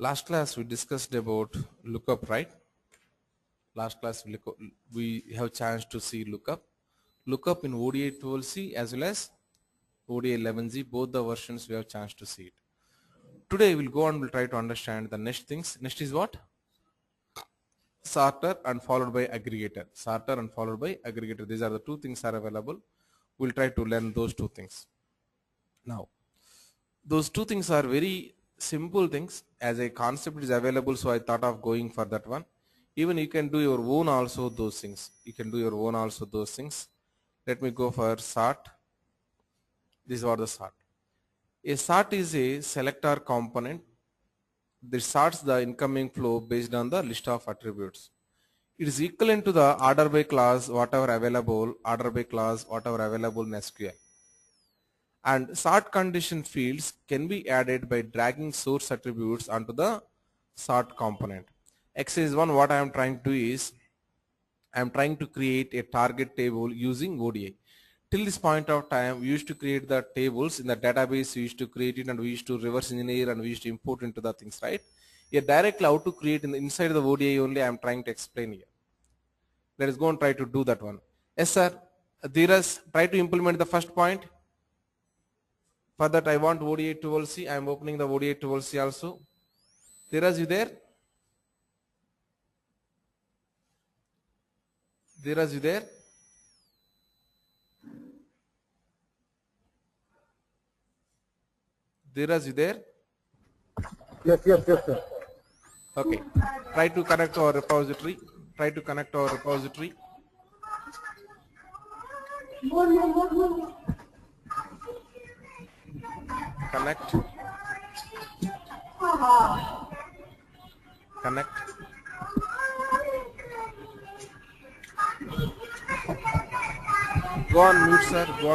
Last class we discussed about lookup, right? Last class we have chance to see lookup in ODI 12C as well as ODI 11Z, both the versions we have chance to see it. Today we'll go and we'll try to understand the next things. Next is what? Sorter and followed by aggregator. Sorter and followed by aggregator. These are the two things are available. We'll try to learn those two things. Now, those two things are very simple things. As a concept is available, so I thought of going for that one. Even you can do your own also those things. You can do your own also those things. Let me go for sort. This is what the sort. A sort is a selector component. This sorts the incoming flow based on the list of attributes. It is equivalent to the order by clause whatever available, order by clause whatever available in SQL. And sort condition fields can be added by dragging source attributes onto the sort component. Exercise 1, what I am trying to do is I am trying to create a target table using ODI. Till this point of time, we used to create the tables in the database, we used to create it and we used to reverse engineer and we used to import into the things, right? Here directly how to create in the inside of the ODI only I am trying to explain here. Let us go and try to do that one. Yes sir, Dheeraj, try to implement the first point. For that I want ODI 12C, I am opening the ODI 12C also. Dheeraj, you there? Dheeraj, you there? Dheeraj, you there? Yes, sir. Okay. Try to connect our repository. Connect. Connect. Go on mute, sir. Go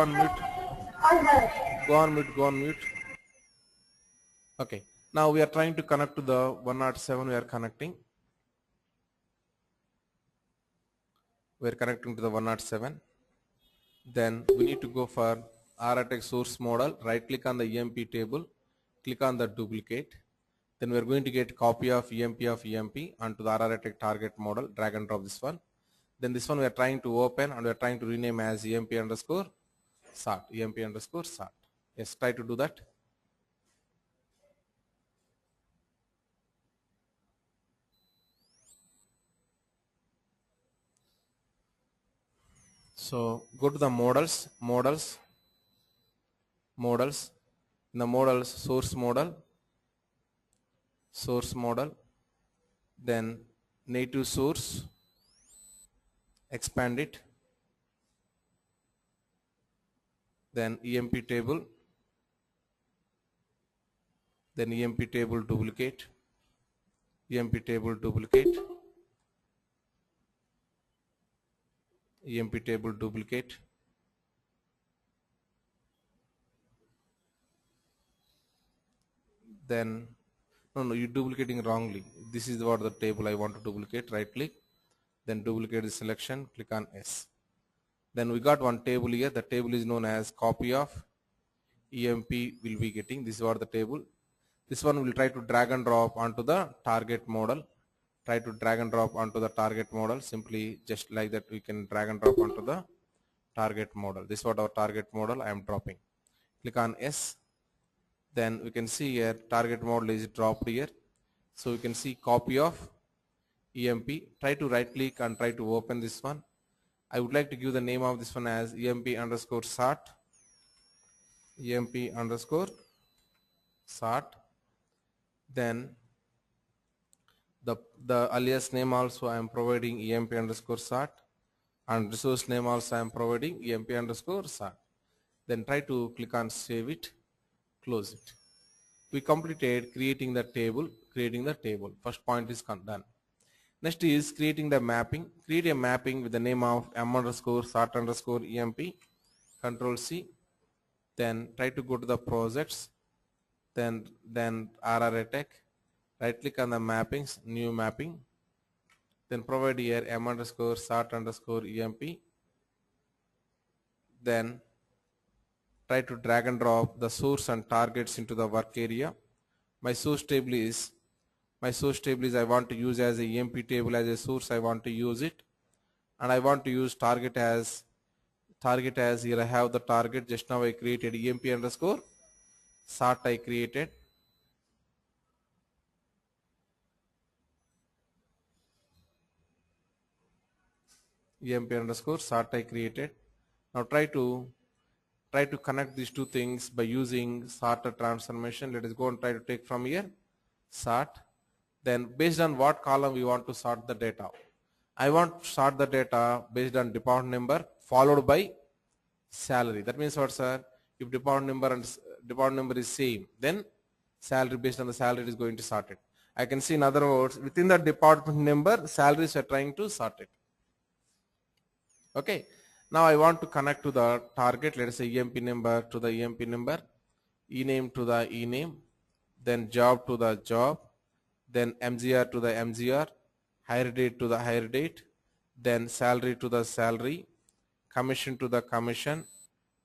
on mute. Okay. Now we are trying to connect to the 107. We are connecting to the 107. Then we need to go for RTX source model. Right click on the EMP table. Click on the duplicate. Then we are going to get copy of EMP onto the RTX target model. Drag and drop this one. Then this one we are trying to open and we are trying to rename as EMP underscore sort. Yes, try to do that. So go to the models. In the models, source model, then native source, expand it, then EMP table, then EMP table duplicate, EMP table duplicate, then no, you're duplicating wrongly. This is what the table I want to duplicate. Right click, then duplicate the selection, click on S. Then we got one table here. The table is known as copy of EMP will be getting. This is what the table. This one will try to drag and drop onto the target model. Simply just like that we can drag and drop onto the target model. This is what our target model I am dropping. Click on S. Then we can see here target model is dropped here. So we can see copy of EMP. Try to right click and try to open this one. I would like to give the name of this one as EMP underscore sort. Then the alias name also I am providing EMP underscore sort, and resource name also I am providing EMP underscore sort. Then try to click on save it, close it. We completed creating the table. First point is done. Next is creating the mapping. Create a mapping with the name of m underscore sort underscore EMP. Control C. Then try to go to the projects. Then RRATech. Right click on the mappings, new mapping. Then provide here m underscore sort underscore EMP. Then try to drag and drop the source and targets into the work area. My source table is My source table is I want to use as a EMP table as a source. I want to use it, and I want to use target as here I have the target. Just now I created EMP underscore sort. I created EMP underscore sort. I created. Now try to connect these two things by using sorter transformation. Let us go and try to take from here sort. Then based on what column we want to sort the data. I want to sort the data based on department number followed by salary. That means what, sir? If department number is same, then salary based on the salary it is going to sort it. I can see in other words within the department number salaries are trying to sort it. Okay. Now I want to connect to the target. Let us say EMP number to the EMP number, e-name to the e-name, then job to the job, then MGR to the MGR, hire date to the hire date, then salary to the salary, commission to the commission,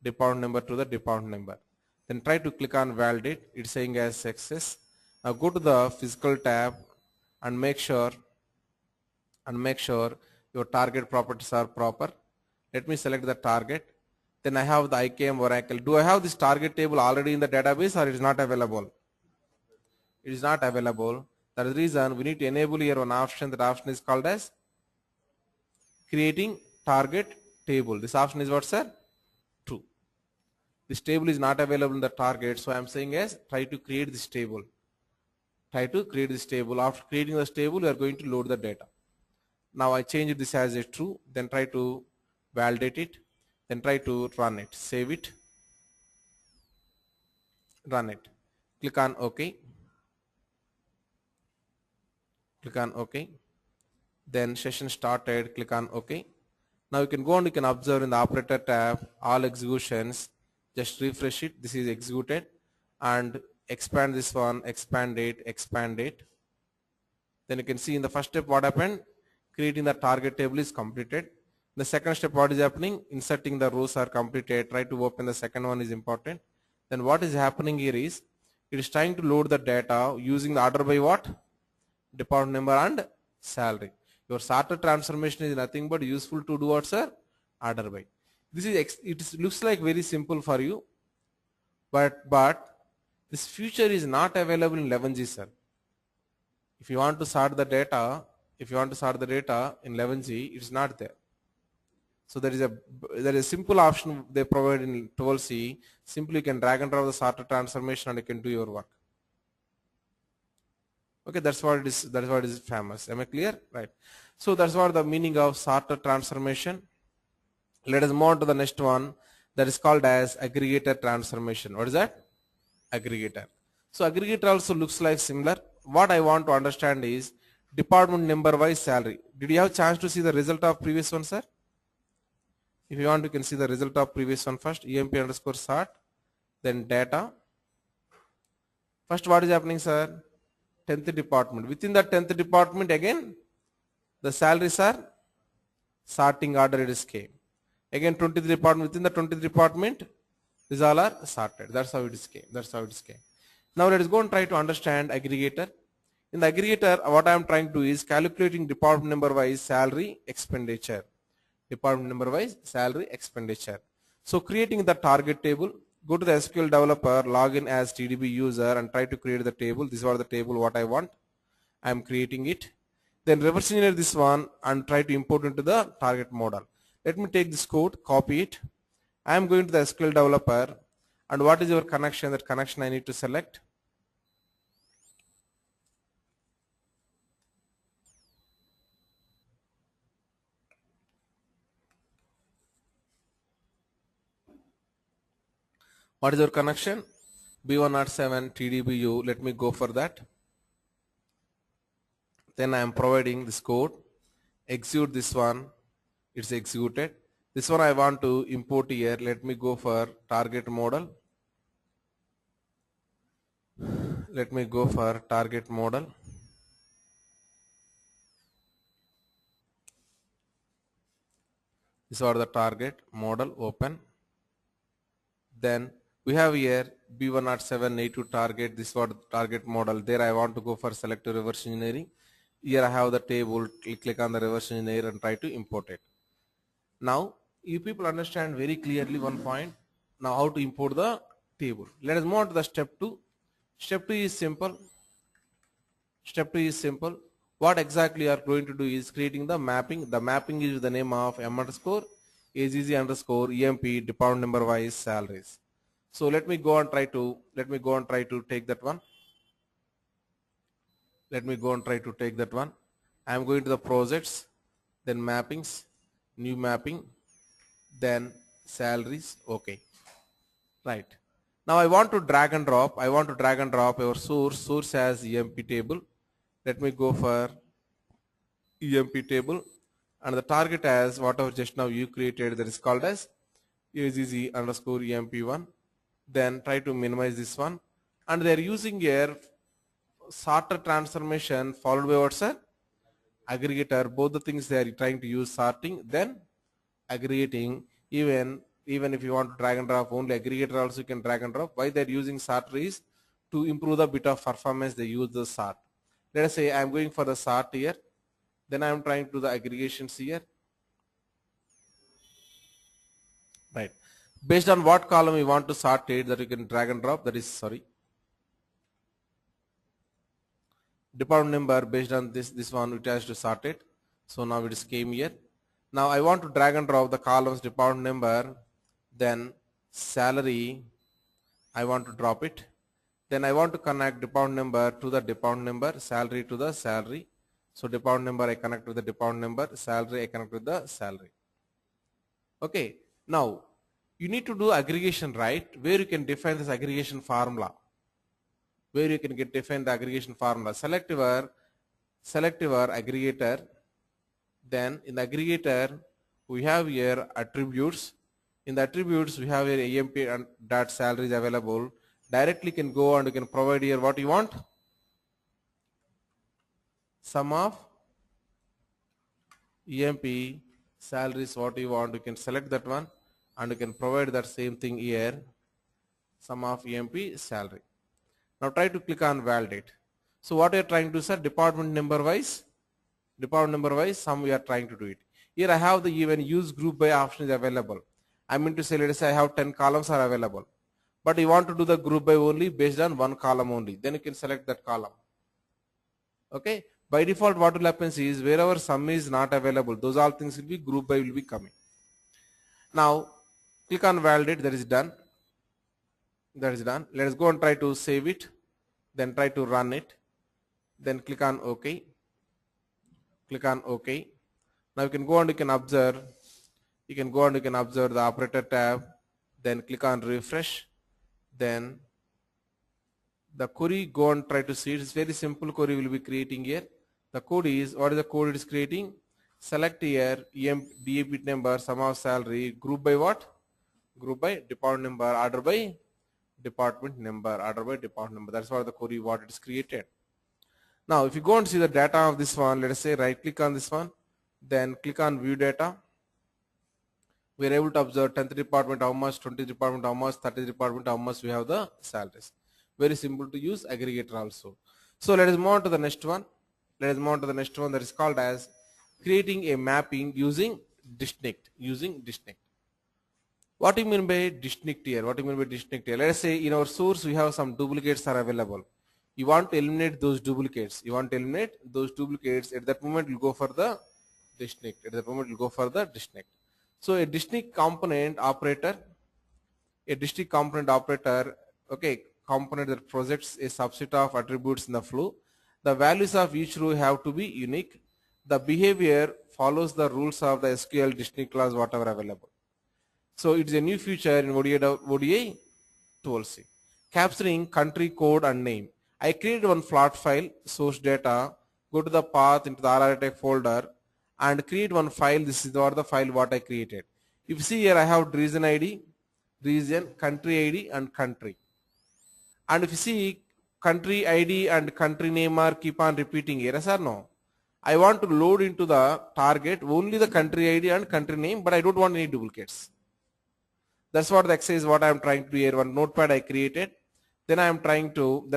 department number to the department number. Then try to click on validate. It's saying as success. Now go to the physical tab and make sure your target properties are proper. Let me select the target. Then I have the IKM Oracle. Do I have this target table already in the database or it is not available? It is not available. That is the reason we need to enable here one option. That option is called as creating target table. This option is what, sir? True. This table is not available in the target, so I am saying as try to create this table. Try to create this table. After creating this table, we are going to load the data. Now I change this as a true, then try to validate it, then try to run it, save it, run it. Click on OK. Click on OK. Then session started. Click on OK. Now you can go and you can observe in the operator tab all executions. Just refresh it. This is executed, and expand this one, expand it, expand it. Then you can see in the first step what happened. Creating the target table is completed. The second step what is happening, inserting the rows are completed. Try to open the second one is important. Then what is happening here is it is trying to load the data using the order by what? Department number and salary. Your sorter transformation is nothing but useful to do what, sir? Order by. This is looks like very simple for you, but this feature is not available in 11G, sir. If you want to sort the data in 11G, it is not there. So there is a simple option they provide in 12C. Simply you can drag and drop the sorter transformation and you can do your work. Okay, that's what it is. That's what is famous. Am I clear? Right. So that's what the meaning of sorter transformation. Let us move on to the next one. That is called as aggregator transformation. What is that? Aggregator. So aggregator also looks like similar. What I want to understand is department number wise salary. Did you have a chance to see the result of previous one, sir? If you want, you can see the result of previous one first. EMP underscore sort, then data. First, what is happening, sir? 10th department. Within the 10th department, again, the salaries are sorting order. It is came. Again, 20th department. Within the 20th department, these all are sorted. That's how it is came. That's how it is came. Now let us go and try to understand aggregator. In the aggregator, what I am trying to do is calculating department number wise salary expenditure. Department number wise salary expenditure. So creating the target table, go to the SQL developer, log in as TDB user and try to create the table. This is the table what I want. I am creating it. Then reverse engineer this one and try to import into the target model. Let me take this code, copy it. I am going to the SQL developer, and what is your connection? That connection I need to select. What is your connection? B107 TDBU. Let me go for that. Then I am providing this code. Execute this one. It's executed. This one I want to import here. Let me go for target model. Let me go for target model. These are the target model. Open. Then we have here B107 A2 target. This was the target model. There I want to go for selective reverse engineering. Here I have the table. Click on the reverse engineer and try to import it. Now you people understand very clearly one point. Now how to import the table. Let us move on to the step 2. Step 2 is simple. Step 2 is simple. What exactly you are going to do is creating the mapping. The mapping is with the name of M underscore AGG underscore EMP department number wise salaries. So let me go and try to take that one. Let me go and try to take that one. I am going to the projects, then mappings, new mapping, then salaries. Okay. Right. Now I want to drag and drop. Our source as EMP table. Let me go for EMP table and the target as whatever just now you created, that is called as AGG underscore EMP1. Then try to minimize this one, and they are using here sorter transformation followed by what's a aggregator. Both the things they are trying to use sorting then aggregating. Even if you want to drag and drop only aggregator also you can drag and drop. Why they are using sorter is to improve the bit of performance. They use the sort. Let us say I am going for the sort here, then I am trying to do the aggregations here. Right. Based on what column you want to sort it, that you can drag and drop. That is department number. Based on this one it has to sort it. So now it is came here. Now I want to drag and drop the columns department number, then salary I want to drop it. Then I want to connect department number to the department number, salary to the salary. So department number I connect with the department number, salary I connect with the salary. Okay. Now you need to do aggregation, right? Where you can define this aggregation formula. Define the aggregation formula. Select your aggregator. Then in the aggregator we have here attributes. In the attributes we have here EMP and dot salary is available. Directly can go and you can provide here what you want. Sum of EMP salaries what you want. You can select that one and you can provide that same thing here. Sum of EMP salary. Now try to click on validate. So what you are trying to do, sir? Department number wise sum we are trying to do it. Here I have the even use group by option is available. I mean to say, let us say I have 10 columns are available, but you want to do the group by only based on one column only, then you can select that column. Okay. By default what will happen is wherever sum is not available, those all things will be group by will be coming. Now click on validate. That is done. Let us go and try to save it, then try to run it, then click on OK. Now you can go and you can observe the operator tab, then click on refresh, then the query, go and try to see it. It's very simple query will be creating here. The code is, what is the code it is creating? Select here DAP number, sum of salary, group by what? Group by department number, order by department number. That's what the query what it is created. Now if you go and see the data of this one, let us say right click on this one, then click on view data. We are able to observe 10th department how much, 20th department how much, 30th department how much we have the salaries. Very simple to use aggregator also. So let us move on to the next one. That is called as creating a mapping using distinct. What do you mean by distinct here? Let us say in our source we have some duplicates are available. You want to eliminate those duplicates. At that moment you go for the distinct. So a distinct component operator, okay, component that projects a subset of attributes in the flow. The values of each row have to be unique. The behavior follows the rules of the SQL distinct class whatever available. So it's a new feature in ODI tools. Capturing country code and name. I created one plot file, source data, go to the path into the RRTech folder and create one file. This is the file what I created. If you see here I have region ID, country ID and country. And if you see country ID and country name are keep on repeating here, yes or no? I want to load into the target only the country ID and country name, but I don't want any duplicates. That's what the exercise what I am trying to do here. One notepad I created. Then I am trying to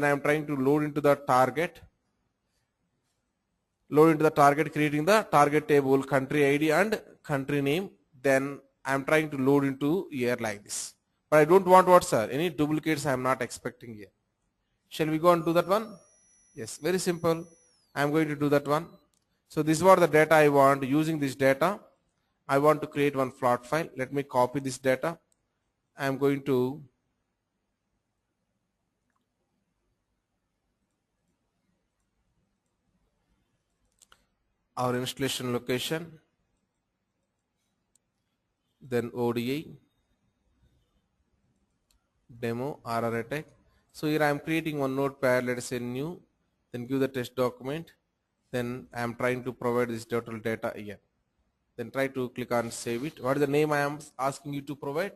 load into the target, creating the target table, country ID and country name. Then I am trying to load into here like this. But I don't want what, sir? Any duplicates I am not expecting here. Shall we go and do that one? Yes, very simple. I am going to do that one. So this is what the data I want. Using this data, I want to create one plot file. Let me copy this data. I am going to our installation location, then ODI, demo, RR attack. So here I am creating one notepad, let us say new, then give the test document, then I am trying to provide this total data here. Then try to click on save it. What is the name I am asking you to provide?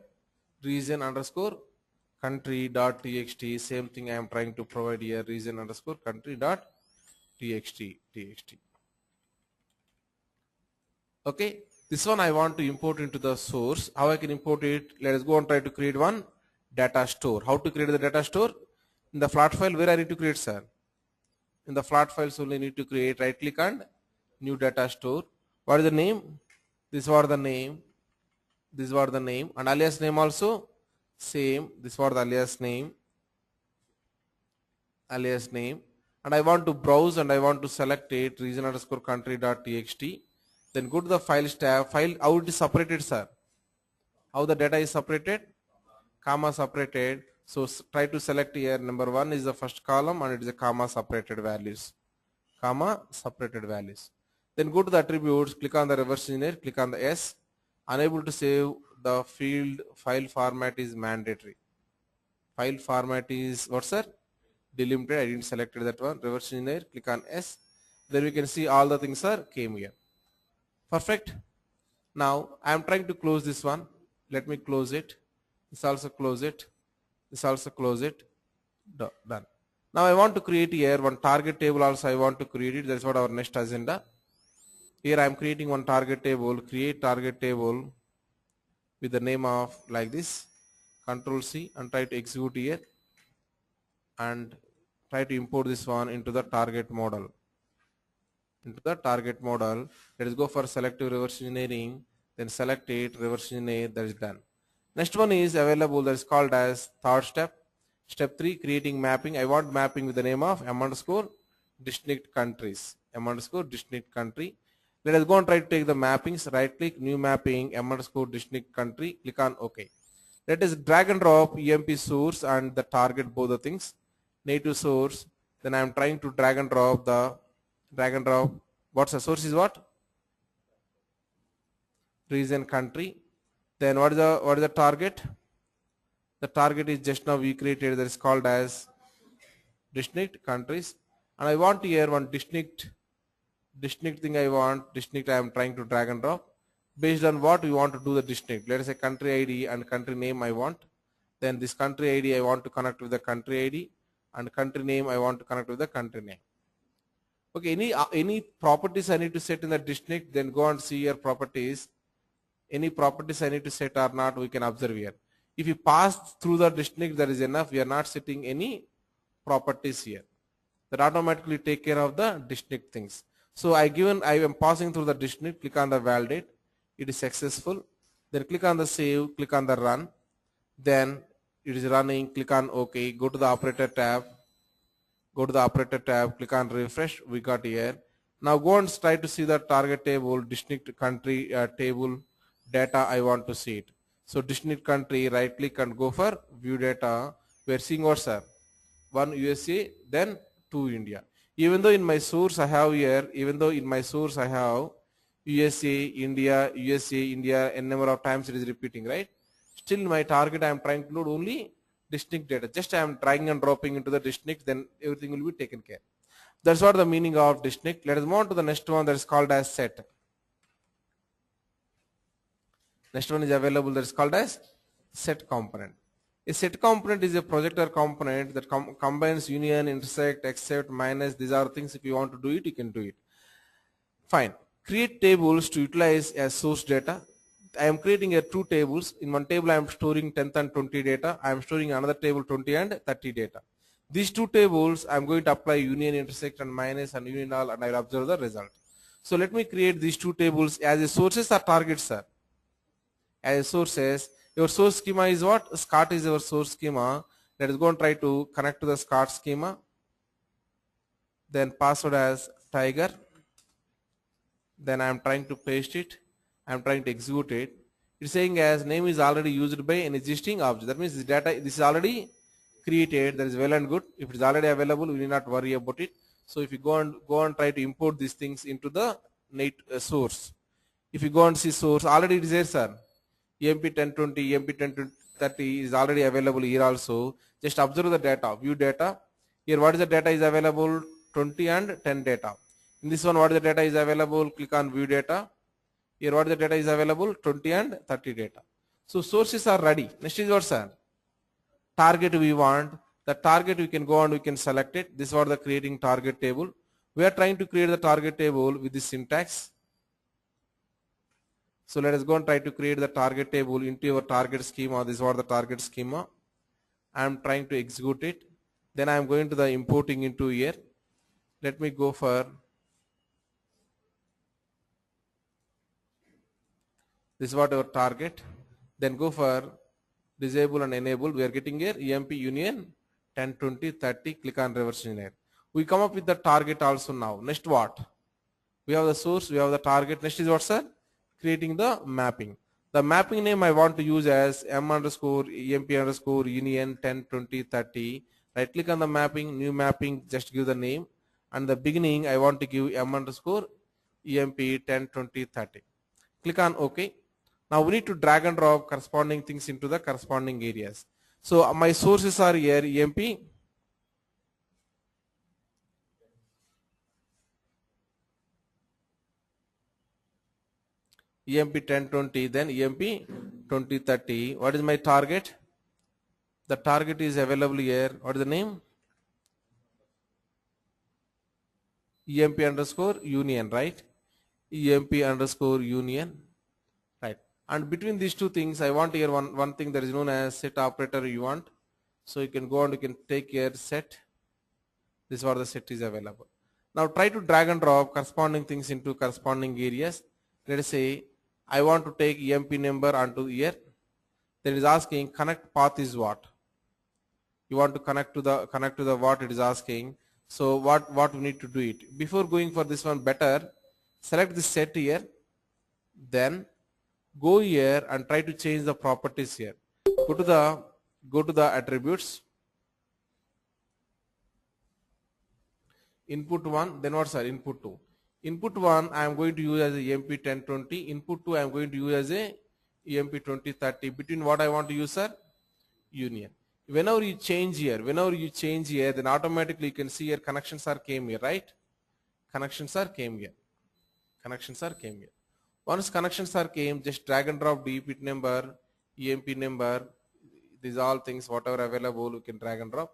Region underscore country dot txt. Same thing I am trying to provide here, region underscore country dot txt. Okay, this one I want to import into the source. How I can import it? Let us go and try to create one data store. How to create the data store? In the flat file, where I need to create, sir? In the flat files only need to create, right click and new data store. What is the name? This was the name. This was the name, and alias name also same. This was the alias name. And I want to browse and I want to select it, region underscore country dot txt. Then go to the files tab. File, how it is separated, sir? How the data is separated? Comma separated. So try to select here. Number 1 is the first column and it is a comma separated values. Comma separated values. Then go to the attributes, click on the reverse engineer, click on the S. Unable to save the field file format is mandatory. File format is what, sir? Delimited. I didn't select that one. Reverse engineer, click on S. Then we can see all the things are came here. Perfect. Now I am trying to close this one. Let me close it. This also close it. This also close it. Done. Now I want to create here one target table also I want to create it. That's what our next agenda. Here I am creating one target table. Create target table with the name of like this. Control C and try to execute here and try to import this one into the target model. Let us go for selective reverse engineering, then select it, reverse engineer, that is done. Next one is available, that is called as third step. Step 3, creating mapping. I want mapping with the name of m underscore distinct countries. M underscore distinct country. Let us go and try to take the mappings. Right click, new mapping, m underscore distinct country. Click on OK. Let us drag and drop EMP source and the target, both the things. Native source. Then I am trying to drag and drop what's the source is what? Region country. Then what is the target? The target is just now we created, that is called as distinct countries. And I want here one distinct thing I want. Distinct I am trying to drag and drop. Based on what we want to do the distinct. Let us say country ID and country name I want. Then this country ID I want to connect with the country ID and country name I want to connect with the country name. Okay, any properties I need to set in the distinct, then go and see your properties. Any properties I need to set or not, we can observe here. If you pass through the distinct, that is enough. We are not setting any properties here. That automatically take care of the distinct things. So I am passing through the distinct, click on the validate. It is successful. Then click on the save, click on the run. Then it is running, click on OK. Go to the operator tab. Click on refresh. We got here. Now go and try to see the target table, distinct country table data. I want to see it. So distinct country, right click and go for view data. We are seeing what's there. 1 USA, then 2 India. Even though in my source I have here, USA, India, n number of times it is repeating, right? Still my target I am trying to load only distinct data. Just I am dragging and dropping into the distinct, then everything will be taken care. That's what the meaning of distinct. Let us move on to the next one, that is called as set. Next one is available, that is called as set component. A set component is a projector component that combines union, intersect, except, minus. These are things. If you want to do it, you can do it. Fine. Create tables to utilize as source data. I am creating a two tables. In one table I am storing 10th and 20 data. I am storing another table 20 and 30 data. These two tables I am going to apply union, intersect and minus and union all, and I will observe the result. So let me create these two tables as a sources or targets, sir. As sources, your source schema is what? Scott is your source schema. Let us go and try to connect to the Scott schema. Then password as tiger. Then I am trying to paste it. I am trying to execute it. It's saying as name is already used by an existing object. That means this data, this is already created. That is well and good. If it is already available, we need not worry about it. So if you go and try to import these things into the source. If you go and see source, already it is there, sir. EMP 1020, EMP 1030 is already available here also. Just observe the data, view data. Here what is the data is available? 20 and 10 data. In this one, what is the data is available? Click on view data. Here what is the data is available? 20 and 30 data. So sources are ready. Next is what, sir? Target we want. The target we can go and we can select it. This is what the creating target table. We are trying to create the target table with this syntax. So let us go and try to create the target table into your target schema. This is what the target schema. I am trying to execute it. Then I am going to the importing into here. Let me go for this is what our target. Then go for disable and enable. We are getting here EMP union 10, 20, 30. Click on reverse engineer. We come up with the target also now. Next what? We have the source, we have the target. Next is what, sir? Creating the mapping. The mapping name I want to use as m underscore emp underscore union 10, 20, 30. Right click on the mapping, new mapping, just give the name. And the beginning I want to give m underscore emp 10, 20, 30. Click on OK. Now we need to drag and drop corresponding things into the corresponding areas. So my sources are here emp EMP 1020, then EMP 2030. What is my target? The target is available here. What is the name? EMP underscore union, right? EMP underscore union, right? And between these two things, I want here one thing that is known as set operator you want. So you can go and you can take here set. This is what the set is available. Now try to drag and drop corresponding things into corresponding areas. Let us say I want to take EMP number onto here. Then it is asking connect path is what? You want to connect to the what it is asking. So what we need to do it. Before going for this one, better select this set here. Then go here and try to change the properties here. Go to the attributes. Input 1, then what's our input 2? Input 1 I am going to use as a EMP 1020. Input 2 I am going to use as a EMP 2030. Between what I want to use, sir? Union. Whenever you change here, then automatically you can see here connections are came here, right? Connections are came here. Once connections are came, just drag and drop DP number, EMP number, these all things whatever available you can drag and drop.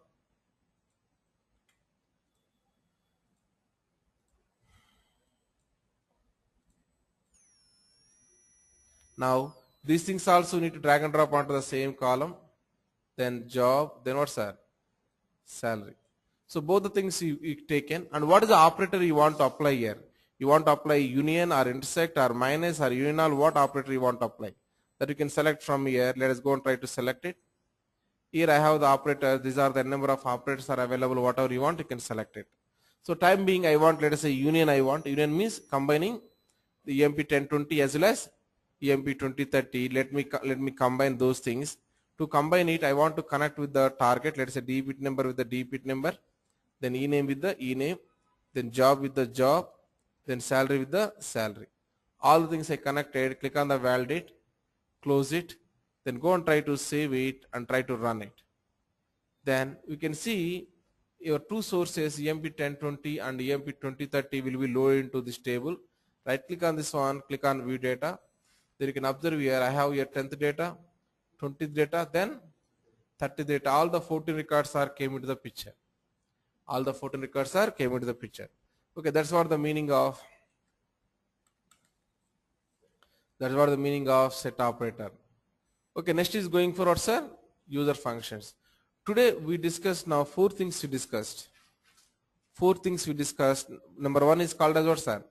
Now these things also need to drag and drop onto the same column. Then job, then what's that? Salary. So both the things you taken, and what is the operator you want to apply here? You want to apply union or intersect or minus or union, what operator you want to apply? That you can select from here. Let us go and try to select it. Here I have the operator. These are the number of operators are available. Whatever you want, you can select it. So time being, I want, let us say union I want. Union means combining the EMP 1020 as well as EMP 2030. Let me combine those things. To combine it, I want to connect with the target. Let's say D bit number with the D bit number, then E name with the E name, then job with the job, then salary with the salary. All the things I connected. Click on the validate, close it, then go and try to save it and try to run it. Then you can see your two sources EMP 1020 and EMP 2030 will be loaded into this table. Right click on this one, click on view data. Then you can observe here I have your 10th data, 20th data, then 30th data. All the 14 records are came into the picture. Okay, that's what the meaning of That's what the meaning of set operator. Okay, next is going for what, sir? User functions. Today we discussed now four things we discussed. Four things we discussed. Number one is called as what, sir?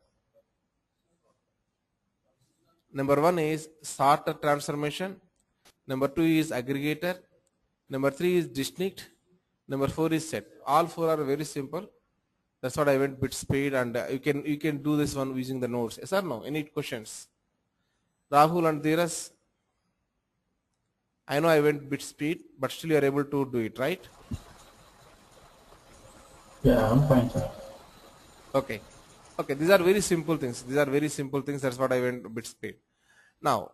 Number one is sorter transformation. Number two is aggregator. Number three is distinct. Number four is set. All four are very simple. That's what I went bit speed, and you can do this one using the notes. Yes or no? Any questions? Rahul and Dheeraj, I know I went bit speed, but still you are able to do it, right? Yeah, I'm fine, sir. Okay. Okay, these are very simple things. These are very simple things. That's what I went a bit speed. Now,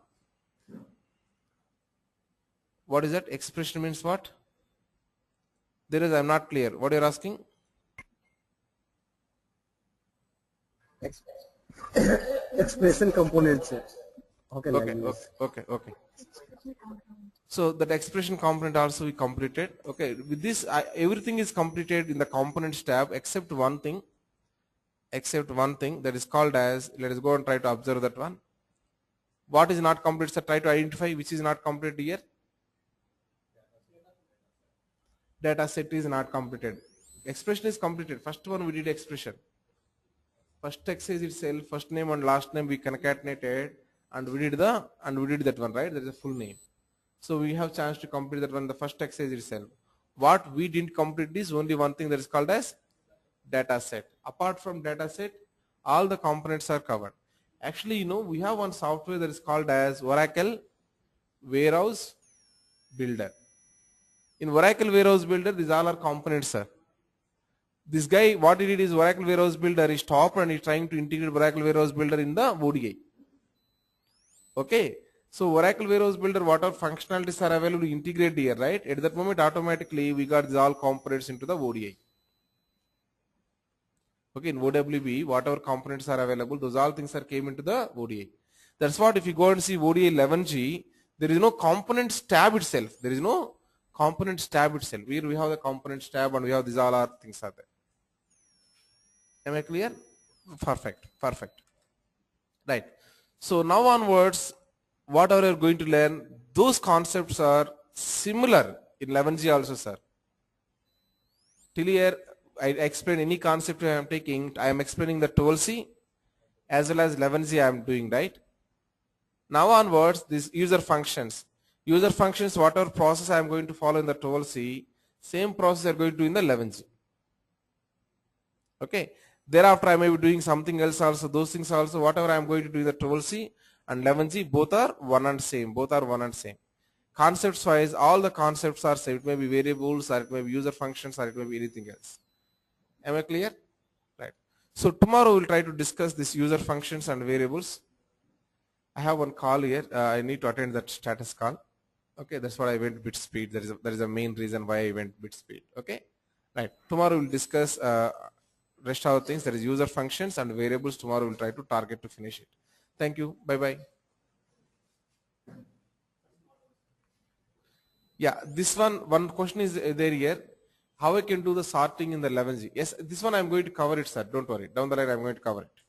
what is that? Expression means what? There is, I'm not clear. What you're asking? Expression components. Okay, Okay, okay. So that expression component also we completed. Okay, with this, everything is completed in the components tab except one thing. Except one thing that is called as, let us go and try to observe that one. What is not complete, sir? Try to identify which is not complete here. Data set is not completed. Expression is completed. First one we did expression. First exercise itself, first name and last name we concatenated, and we did that one, right? That is a full name. So we have chance to complete that one, the first exercise itself. What we didn't complete is only one thing that is called as data set. Apart from data set, all the components are covered. Actually, you know, we have one software that is called as Oracle Warehouse Builder. In Oracle Warehouse Builder, these all are components, sir. This guy, what he did is Oracle Warehouse Builder, he stopped and he's trying to integrate Oracle Warehouse Builder in the ODI. Okay. So Oracle Warehouse Builder, whatever functionalities are available, we integrate here, right? At that moment, automatically, we got these all components into the ODI. Okay, in OWB, whatever components are available, those all things are came into the ODI. That's what if you go and see ODI 11G, there is no components tab itself. There is no components tab itself. Here we have the components tab and we have these all our things are there. Am I clear? Perfect. Perfect. Right. So now onwards, whatever you are going to learn, those concepts are similar in 11G also, sir. Till here, I explain any concept I am taking, I am explaining the 12C as well as 11Z I am doing, right? Now onwards, these user functions. User functions, whatever process I am going to follow in the 12C, same process I am going to do in the 11G. Okay. Thereafter, I may be doing something else also. Those things also, whatever I am going to do in the 12C and 11G, both are one and same. Both are one and same. Concepts wise, all the concepts are same. It may be variables, or it may be user functions, or it may be anything else. Am I clear? Right. So tomorrow we'll try to discuss this user functions and variables. I have one call here. I need to attend that status call. Okay, that's why I went bit speed. That is the main reason why I went bit speed. Okay. Right. Tomorrow we'll discuss rest of the things. That is user functions and variables. Tomorrow we'll try to target to finish it. Thank you. Bye bye. Yeah, this one question is there here. How I can do the sorting in the 11G? Yes, this one I'm going to cover it, sir. Don't worry. Down the line I'm going to cover it.